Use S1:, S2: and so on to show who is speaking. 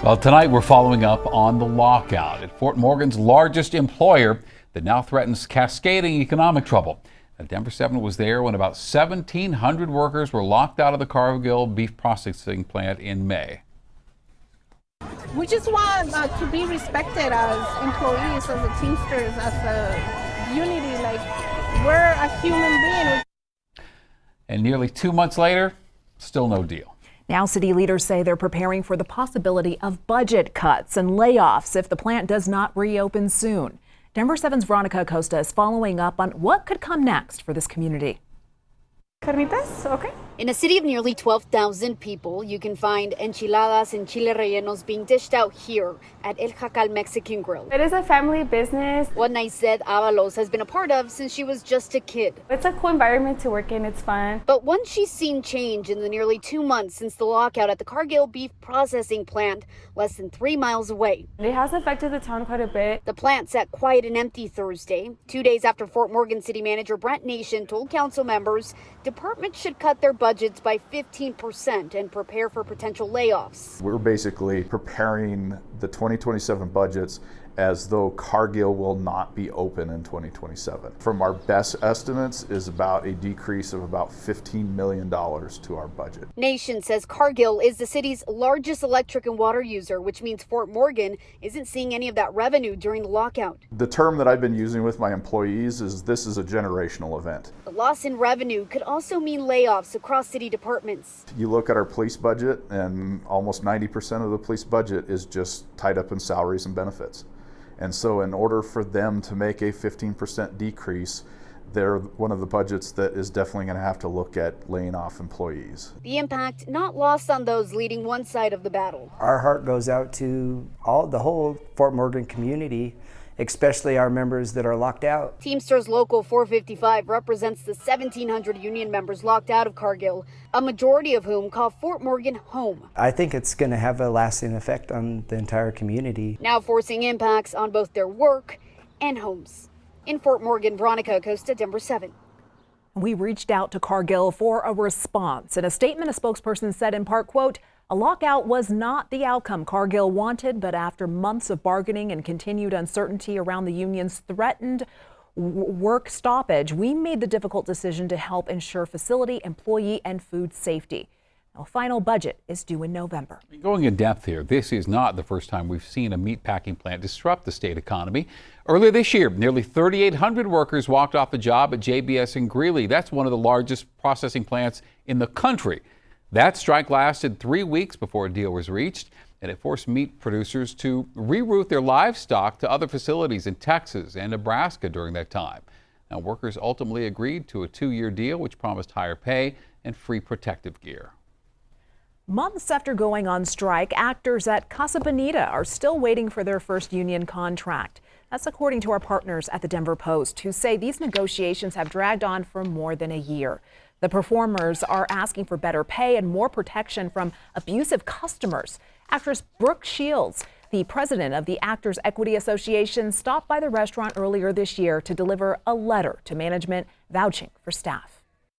S1: Well, tonight we're following up on the lockout at Fort Morgan's largest employer that now threatens cascading economic trouble. Now, Denver 7 was there when about 1,700 workers were locked out of the Cargill beef processing plant in May.
S2: We just want to be respected as employees, as a Teamsters, as a unity. Like, we're a human being.
S1: And nearly 2 months later, still no deal.
S3: Now city leaders say they're preparing for the possibility of budget cuts and layoffs if the plant does not reopen soon. Denver 7's Veronica Acosta is following up on what could come next for this community.
S4: Carnitas, okay.
S5: In a city of nearly 12,000 people, you can find enchiladas and chile rellenos being dished out here at El Jacal Mexican Grill.
S4: It is a family business.
S5: What Naised Avalos has been a part of since she was just a kid.
S4: It's a cool environment to work in, it's fun.
S5: But once she's seen change in the nearly 2 months since the lockout at the Cargill beef processing plant, less than 3 miles away.
S4: It has affected the town quite a bit.
S5: The plant sat quiet and empty Thursday, 2 days after Fort Morgan City Manager Brent Nation told council members departments should cut their budgets by 15% and prepare for potential layoffs.
S6: We're basically preparing the 2027 budgets as though Cargill will not be open in 2027. From our best estimates is about a decrease of about $15 million to our budget.
S5: Nation says Cargill is the city's largest electric and water user, which means Fort Morgan isn't seeing any of that revenue during the lockout.
S6: The term that I've been using with my employees is this is a generational event.
S5: The loss in revenue could also mean layoffs across city departments.
S6: You look at our police budget and almost 90% of the police budget is just tied up in salaries and benefits. And so in order for them to make a 15% decrease, they're one of the budgets that is definitely going to have to look at laying off employees.
S5: The impact not lost on those leading one side of the battle.
S7: Our heart goes out to the whole Fort Morgan community, especially our members that are locked out.
S5: Teamsters Local 455 represents the 1,700 union members locked out of Cargill, a majority of whom call Fort Morgan home.
S7: I think it's going to have a lasting effect on the entire community.
S5: Now forcing impacts on both their work and homes. In Fort Morgan, Veronica Acosta, Denver 7.
S3: We reached out to Cargill for a response. In a statement, a spokesperson said in part, quote, "A lockout was not the outcome Cargill wanted, but after months of bargaining and continued uncertainty around the union's threatened work stoppage, we made the difficult decision to help ensure facility, employee, and food safety." A final budget is due in November.
S1: Going in depth here, this is not the first time we've seen a meatpacking plant disrupt the state economy. Earlier this year, nearly 3,800 workers walked off the job at JBS in Greeley. That's one of the largest processing plants in the country. That strike lasted 3 weeks before a deal was reached, and it forced meat producers to reroute their livestock to other facilities in Texas and Nebraska during that time. Now, workers ultimately agreed to a 2-year deal, which promised higher pay and free protective gear.
S3: Months after going on strike, actors at Casa Bonita are still waiting for their first union contract. That's according to our partners at the Denver Post, who say these negotiations have dragged on for more than a year. The performers are asking for better pay and more protection from abusive customers. Actress Brooke Shields, the president of the Actors Equity Association, stopped by the restaurant earlier this year to deliver a letter to management vouching for staff.